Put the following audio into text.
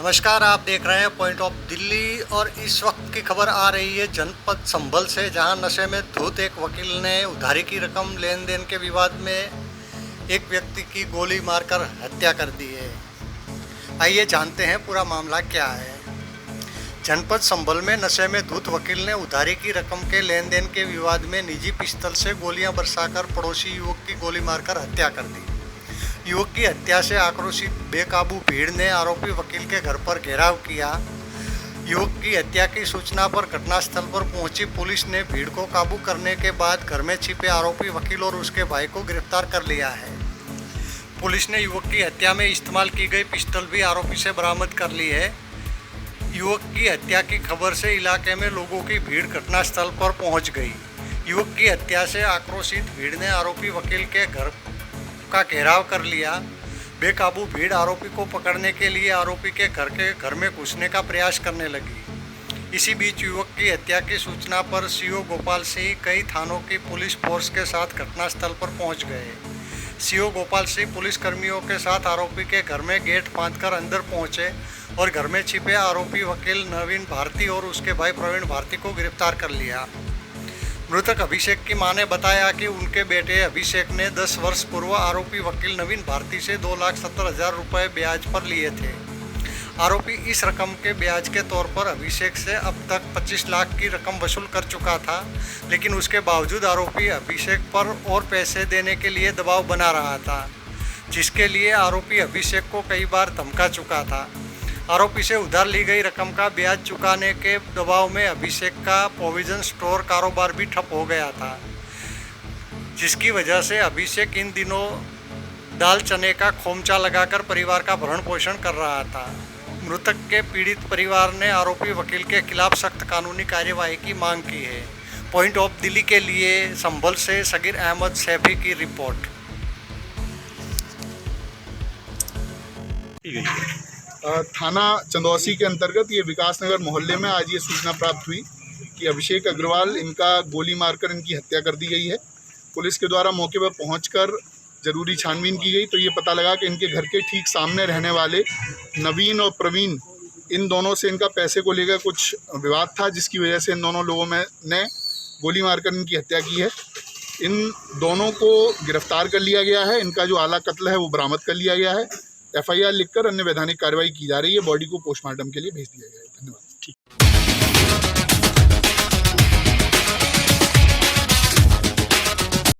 नमस्कार, आप देख रहे हैं पॉइंट ऑफ दिल्ली और इस वक्त की खबर आ रही है जनपद संभल से, जहां नशे में धुत एक वकील ने उधारी की रकम लेन देन के विवाद में एक व्यक्ति की गोली मारकर हत्या कर दी है। आइए जानते हैं पूरा मामला क्या है। जनपद संभल में नशे में धुत वकील ने उधारी की रकम के लेन देन के विवाद में निजी पिस्तौल से गोलियां बरसाकर पड़ोसी युवक की गोली मारकर हत्या कर दी। युवक की हत्या से आक्रोशित बेकाबू भीड़ ने आरोपी वकील के घर पर घेराव किया। युवक की हत्या की सूचना पर घटनास्थल पर पहुंची पुलिस ने भीड़ को काबू करने के बाद घर में छिपे आरोपी वकील और उसके भाई को गिरफ्तार कर लिया है। पुलिस ने युवक की हत्या में इस्तेमाल की गई पिस्टल भी आरोपी से बरामद कर ली है। युवक की हत्या की खबर से इलाके में लोगों की भीड़ घटनास्थल पर पहुंच गई। युवक की हत्या से आक्रोशित भीड़ ने आरोपी वकील के घर का घेराव कर लिया। बेकाबू भीड़ आरोपी को पकड़ने के लिए आरोपी के घर में घुसने का प्रयास करने लगी। इसी बीच युवक की हत्या की सूचना पर सीओ गोपाल सिंह कई थानों की पुलिस फोर्स के साथ घटनास्थल पर पहुंच गए। सीओ गोपाल सिंह पुलिसकर्मियों के साथ आरोपी के घर में गेट फांदकर अंदर पहुंचे और घर में छिपे आरोपी वकील नवीन भारती और उसके भाई प्रवीण भारती को गिरफ्तार कर लिया। मृतक अभिषेक की मां ने बताया कि उनके बेटे अभिषेक ने 10 वर्ष पूर्व आरोपी वकील नवीन भारती से 2,70,000 रुपये ब्याज पर लिए थे। आरोपी इस रकम के ब्याज के तौर पर अभिषेक से अब तक 25 लाख की रकम वसूल कर चुका था, लेकिन उसके बावजूद आरोपी अभिषेक पर और पैसे देने के लिए दबाव बना रहा था, जिसके लिए आरोपी अभिषेक को कई बार धमका चुका था। आरोपी से उधार ली गई रकम का ब्याज चुकाने के दबाव में अभिषेक का प्रोविजन स्टोर कारोबार भी ठप हो गया था, जिसकी वजह से अभिषेक इन दिनों दाल चने का खोमचा लगाकर परिवार का भरण पोषण कर रहा था। मृतक के पीड़ित परिवार ने आरोपी वकील के खिलाफ सख्त कानूनी कार्यवाही की मांग की है। पॉइंट ऑफ दिल्ली के लिए संभल से सगीर अहमद सैफी की रिपोर्ट। थाना चंदौसी के अंतर्गत ये विकास नगर मोहल्ले में आज ये सूचना प्राप्त हुई कि अभिषेक अग्रवाल इनका गोली मारकर इनकी हत्या कर दी गई है। पुलिस के द्वारा मौके पर पहुंचकर ज़रूरी छानबीन की गई तो ये पता लगा कि इनके घर के ठीक सामने रहने वाले नवीन और प्रवीण, इन दोनों से इनका पैसे को लेकर कुछ विवाद था, जिसकी वजह से इन दोनों लोगों ने गोली मारकर इनकी हत्या की है। इन दोनों को गिरफ्तार कर लिया गया है। इनका जो आला कत्ल है वो बरामद कर लिया गया है। FIR लिखकर अन्य वैधानिक कार्रवाई की जा रही है। बॉडी को पोस्टमार्टम के लिए भेज दिया गया है।